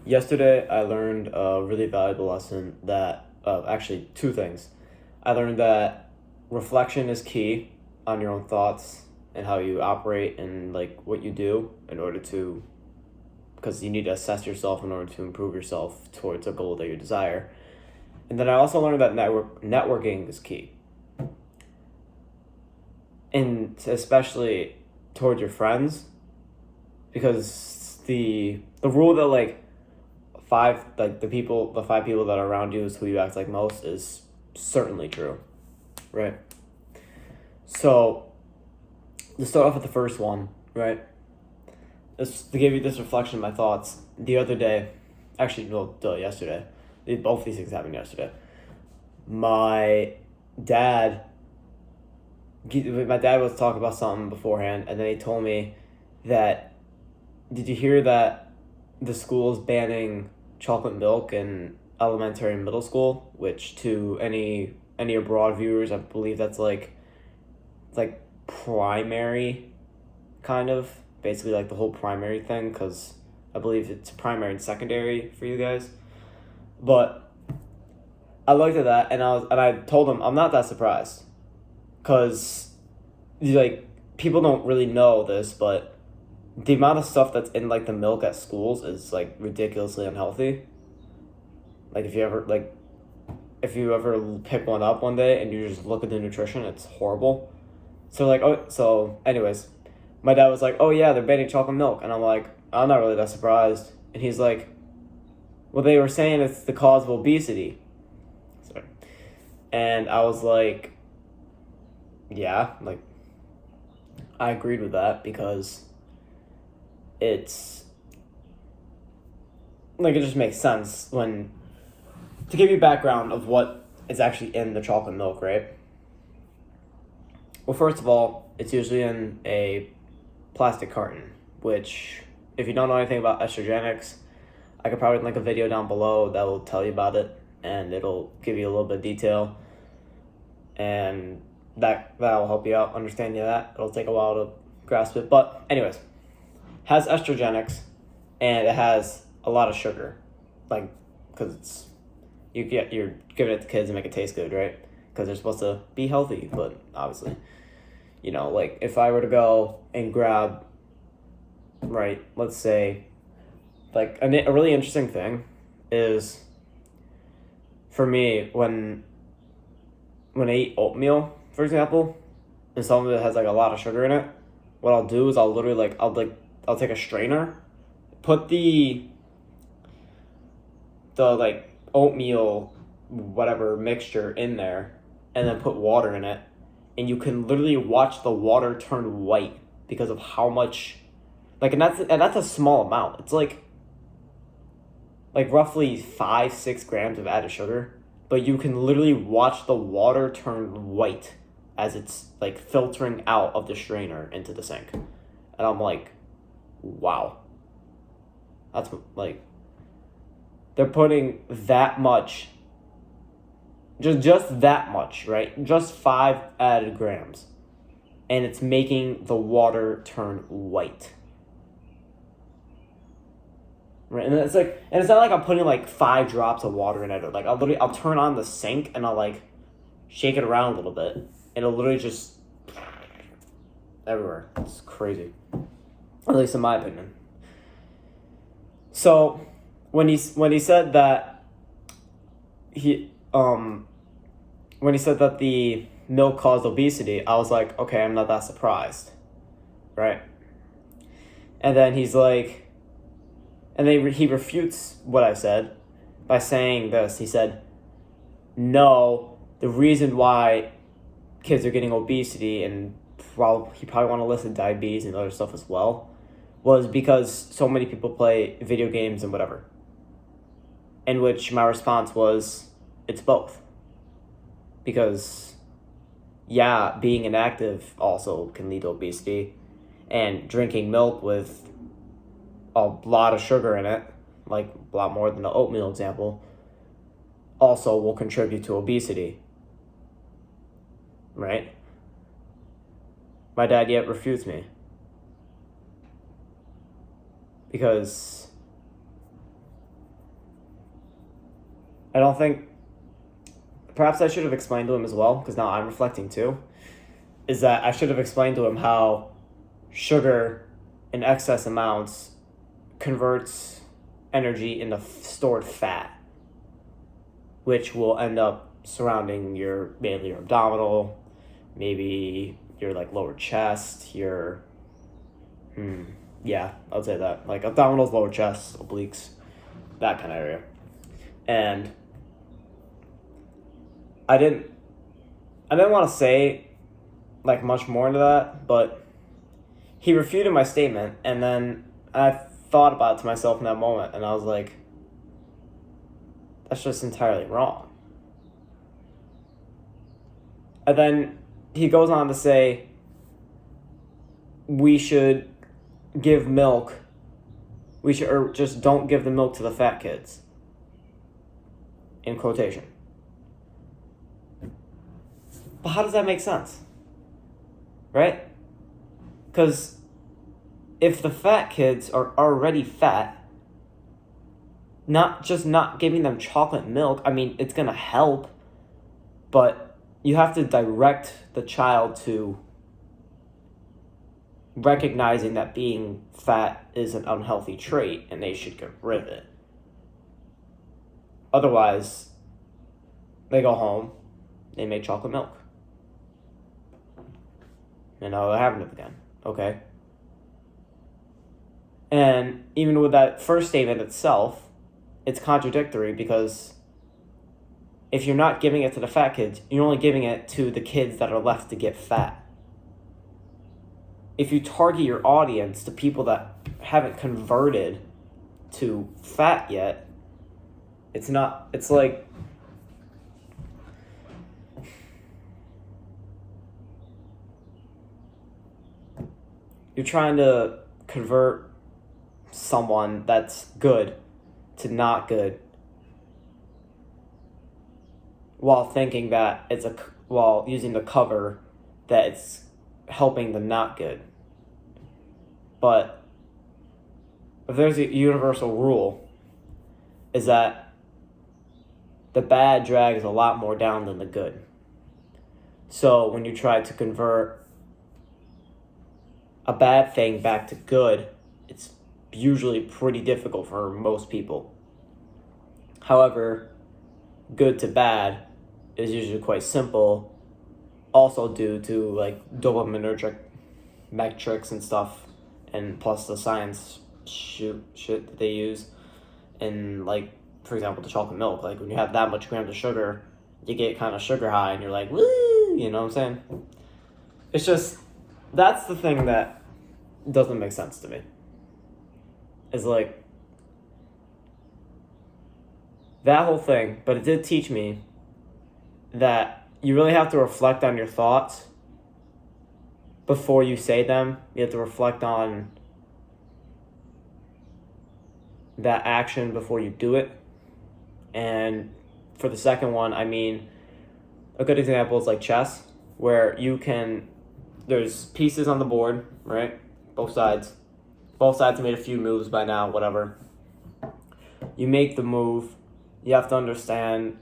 Yesterday, I learned a really valuable lesson actually, two things. I learned that reflection is key on your own thoughts and how you operate and like what you do in order to, because you need to assess yourself in order to improve yourself towards a goal that you desire. And then I also learned that networking is key, and especially towards your friends, because the rule that the five people that are around you is who you act like most is certainly true, right? So to start off with the first one, right? This to give you this reflection of my thoughts. The other day, actually, no, yesterday. Both these things happened yesterday. My dad, my dad was talking about something beforehand, and then he told me that, did you hear that the school is banning chocolate milk in elementary and middle school? Which to any abroad viewers, I believe that's like primary, kind of basically like the whole primary thing, because I believe it's primary and secondary for you guys. But I looked at that and I told him I'm not that surprised, because like people don't really know this, but the amount of stuff that's in like the milk at schools is like ridiculously unhealthy. Like if you ever pick one up one day and you just look at the nutrition, it's horrible. Anyways, my dad was like, "Oh yeah, they're banning chocolate milk," and I'm like, "I'm not really that surprised." And he's like, "Well, they were saying it's the cause of obesity." Sorry. And I was like, "Yeah, like I agreed with that, because it's like it just makes sense when to give you background of what is actually in the chocolate milk, right?" Well, first of all, it's usually in a plastic carton, which, if you don't know anything about estrogenics, I could probably link a video down below that will tell you about it, and it'll give you a little bit of detail, and that will help you out understanding that. It'll take a while to grasp it, but anyways, has estrogenics, and it has a lot of sugar, like, because you're giving it to kids to make it taste good, right? Because they're supposed to be healthy, but obviously, like if I were to go and grab, right, let's say, like a really interesting thing is, for me, when I eat oatmeal, for example, and some of it has like a lot of sugar in it, what I'll do is I'll literally I'll take a strainer, put the like oatmeal whatever mixture in there, and then put water in it, and you can literally watch the water turn white because of how much, like, and that's a small amount. It's like roughly 5-6 grams of added sugar, but you can literally watch the water turn white as it's like filtering out of the strainer into the sink. And I'm like, wow. That's like, they're putting that much, just that much, right? Just 5 added grams. And it's making the water turn white. Right, and it's not like I'm putting like 5 drops of water in it. Like I'll turn on the sink and I'll like shake it around a little bit, and it'll literally just everywhere. It's crazy, at least in my opinion. So when he said that he when he said that the milk caused obesity, I was like, okay, I'm not that surprised, right? And then he's like, and then he refutes what I said by saying this. He said, no, the reason why kids are getting obesity, and he probably want to list diabetes and other stuff as well, was because so many people play video games and whatever. In which my response was, it's both. Because, yeah, being inactive also can lead to obesity, and drinking milk with a lot of sugar in it, like a lot more than the oatmeal example, also will contribute to obesity, right? My dad yet refutes me, because I don't think, perhaps I should have explained to him as well, because now I'm reflecting too, is that I should have explained to him how sugar in excess amounts converts energy into stored fat, which will end up surrounding mainly your abdominal, maybe your like lower chest, your, yeah, I'll say that, like abdominals, lower chest, obliques, that kind of area. And I didn't want to say like much more into that, but he refuted my statement, and then I thought about it to myself in that moment, and I was like, that's just entirely wrong. And then he goes on to say we should give milk, or just don't give the milk to the fat kids, in quotation. But how does that make sense? Right? Because if the fat kids are already fat, not giving them chocolate milk, I mean, it's going to help, but you have to direct the child to recognizing that being fat is an unhealthy trait and they should get rid of it. Otherwise, they go home, they make chocolate milk. And now they're having it again. Okay? And even with that first statement itself, it's contradictory, because if you're not giving it to the fat kids, you're only giving it to the kids that are left to get fat. If you target your audience to people that haven't converted to fat yet, it's like you're trying to convert someone that's good to not good, while thinking that while using the cover that it's helping the not good. But if there's a universal rule, is that the bad drags a lot more down than the good. So when you try to convert a bad thing back to good, it's usually pretty difficult for most people. However, good to bad is usually quite simple, also due to like dopaminergic metrics and stuff, and plus the science shit that they use. And like, for example, the chocolate milk, like when you have that much grams of sugar, you get kind of sugar high and you're like, woo, you know what I'm saying? It's just, that's the thing that doesn't make sense to me. Is like, that whole thing, but it did teach me that you really have to reflect on your thoughts before you say them. You have to reflect on that action before you do it. And for the second one, I mean, a good example is like chess, where there's pieces on the board, right? Both sides have made a few moves by now, whatever. You make the move, you have to understand,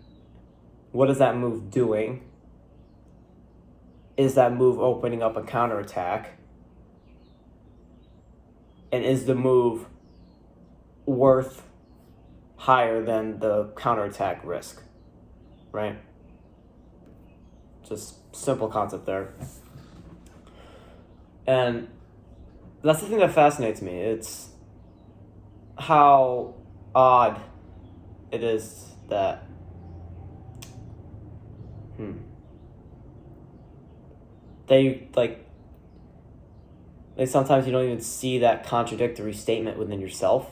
what is that move doing? Is that move opening up a counterattack? And is the move worth higher than the counterattack risk? Right? Just simple concept there. And that's the thing that fascinates me. It's how odd it is that they sometimes you don't even see that contradictory statement within yourself,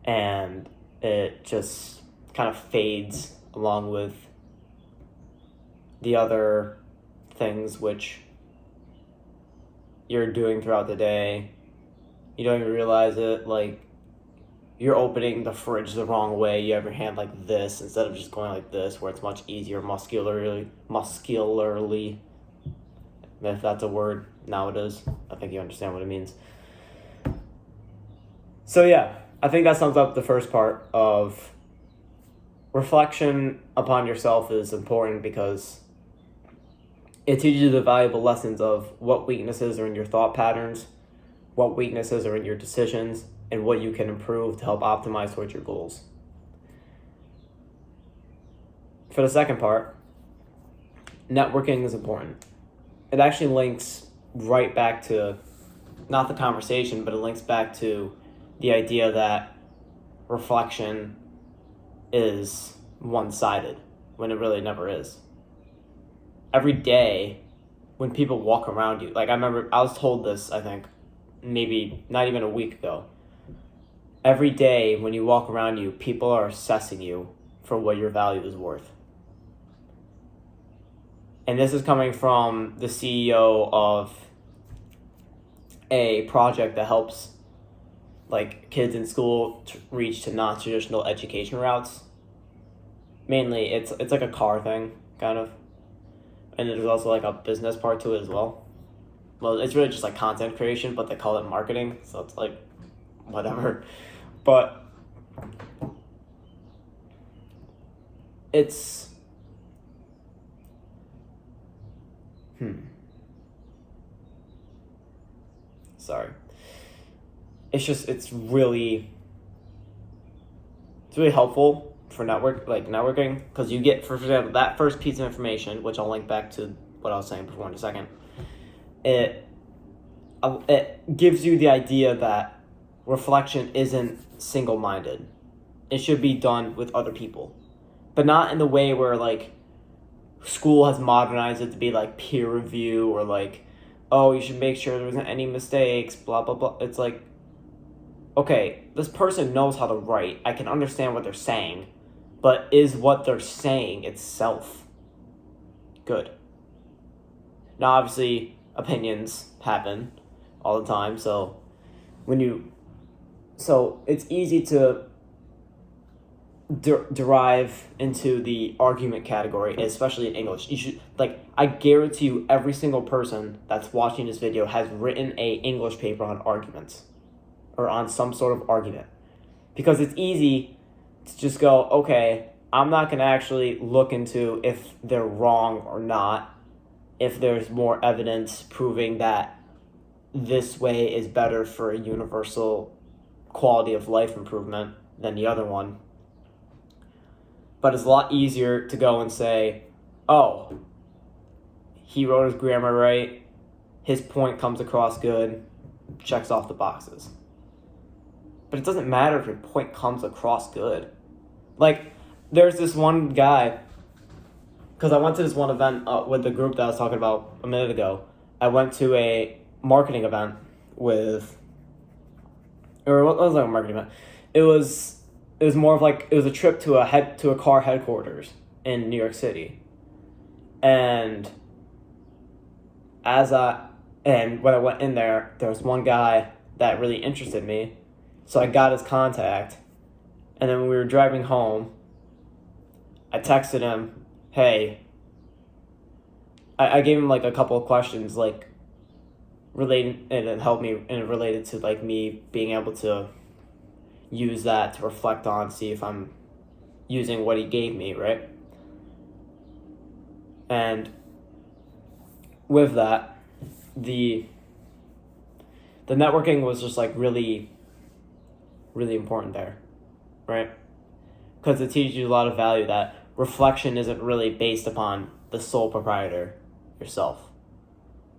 and it just kind of fades along with the other things which you're doing throughout the day. You don't even realize it, like you're opening the fridge the wrong way. You have your hand like this instead of just going like this, where it's much easier muscularly, if that's a word. Now it is. I think you understand what it means. So yeah, I think that sums up the first part of reflection upon yourself is important because it teaches you the valuable lessons of what weaknesses are in your thought patterns, what weaknesses are in your decisions, and what you can improve to help optimize towards your goals. For the second part, networking is important. It actually links right back to, not the conversation, but it links back to the idea that reflection is one-sided when it really never is. Every day when people walk around you, like I remember I was told this, I think, maybe not even a week ago. Every day when you walk around you, people are assessing you for what your value is worth. And this is coming from the CEO of a project that helps like kids in school reach to non-traditional education routes. Mainly, it's like a car thing, kind of. And there's also like a business part to it as well. Well, it's really just like content creation, but they call it marketing, so it's like whatever. But it's sorry. It's really helpful for networking, because you get, for example, that first piece of information, which I'll link back to what I was saying before in a second. It gives you the idea that reflection isn't single-minded. It should be done with other people, but not in the way where like school has modernized it to be like peer review or like, oh, you should make sure there isn't any mistakes, blah blah blah. It's like, okay, this person knows how to write. I can understand what they're saying, but is what they're saying itself good? Now, obviously, opinions happen all the time, so it's easy to derive into the argument category, especially in English. You should, like, I guarantee you every single person that's watching this video has written a English paper on arguments or on some sort of argument, because it's easy to just go, okay, I'm not going to actually look into if they're wrong or not, if there's more evidence proving that this way is better for a universal quality of life improvement than the other one. But it's a lot easier to go and say, oh, he wrote his grammar right, his point comes across good, checks off the boxes. But it doesn't matter if your point comes across good. Like, there's this one guy, because I went to this one event with the group that I was talking about a minute ago. I went to a marketing event what was like a marketing event? It was more of like, it was a trip to a car headquarters in New York City. And when I went in there was one guy that really interested me. So I got his contact. And then when we were driving home, I texted him, hey, I gave him like a couple of questions, like related, and it helped me, and it related to like me being able to use that to reflect on, see if I'm using what he gave me, right? And with that, the networking was just like really, really important there, right? Because it teaches you a lot of value that reflection isn't really based upon the sole proprietor, yourself,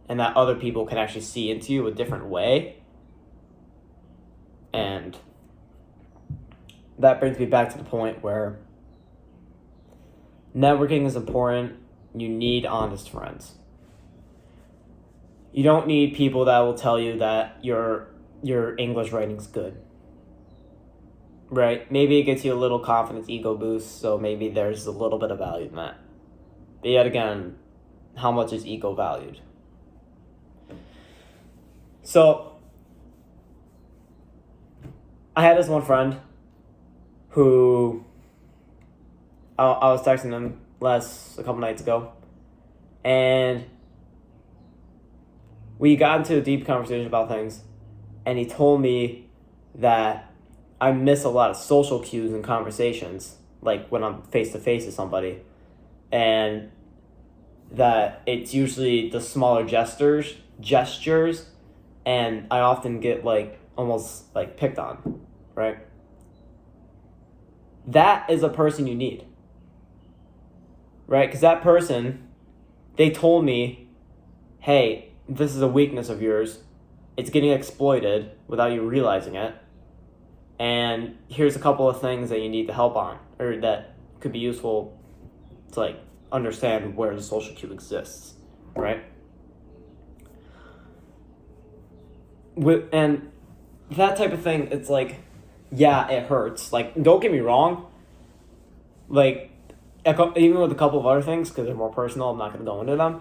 and that other people can actually see into you a different way. And that brings me back to the point where networking is important. You need honest friends. You don't need people that will tell you that your English writing's good. Right? Maybe it gets you a little confidence, ego boost, so maybe there's a little bit of value in that. But yet again, how much is ego valued? So, I had this one friend who I was texting him a couple nights ago, and we got into a deep conversation about things, and he told me that I miss a lot of social cues in conversations, like when I'm face to face with somebody, and that it's usually the smaller gestures, and I often get like almost like picked on, right? That is a person you need, right? Because that person, they told me, hey, this is a weakness of yours. It's getting exploited without you realizing it. And here's a couple of things that you need to help on, or that could be useful to like understand where the social cue exists, right? And that type of thing, it's like, yeah, it hurts. Like, don't get me wrong. Like, even with a couple of other things, because they're more personal, I'm not going to go into them,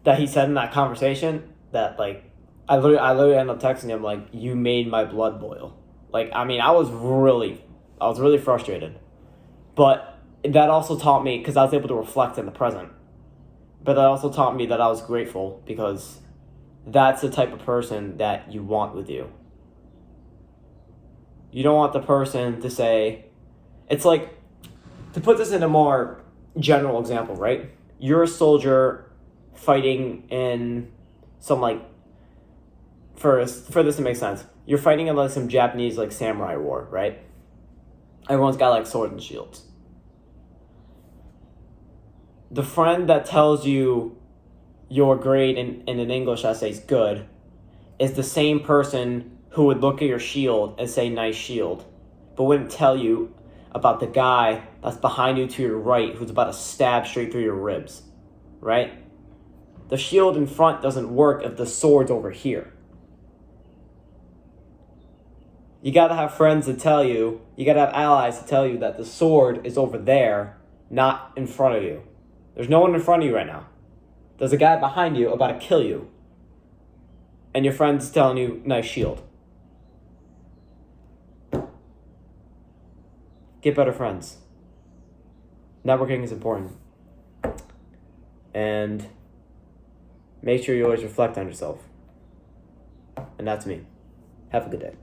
that he said in that conversation, that, like, I literally ended up texting him, like, you made my blood boil. Like, I mean, I was really frustrated. But that also taught me, because I was able to reflect in the present, but that also taught me that I was grateful, because that's the type of person that you want with you. You don't want the person to say, it's like, to put this in a more general example, right? You're a soldier fighting in some, like, for this to make sense, you're fighting in like some Japanese like samurai war, right? Everyone's got like swords and shields. The friend that tells you your grade in an English essay is good is the same person who would look at your shield and say nice shield, but wouldn't tell you about the guy that's behind you to your right who's about to stab straight through your ribs, right? The shield in front doesn't work if the sword's over here. You gotta have friends to tell you, you gotta have allies to tell you that the sword is over there, not in front of you. There's no one in front of you right now. There's a guy behind you about to kill you. And your friend's telling you, nice shield. Get better friends. Networking is important. And make sure you always reflect on yourself. And that's me. Have a good day.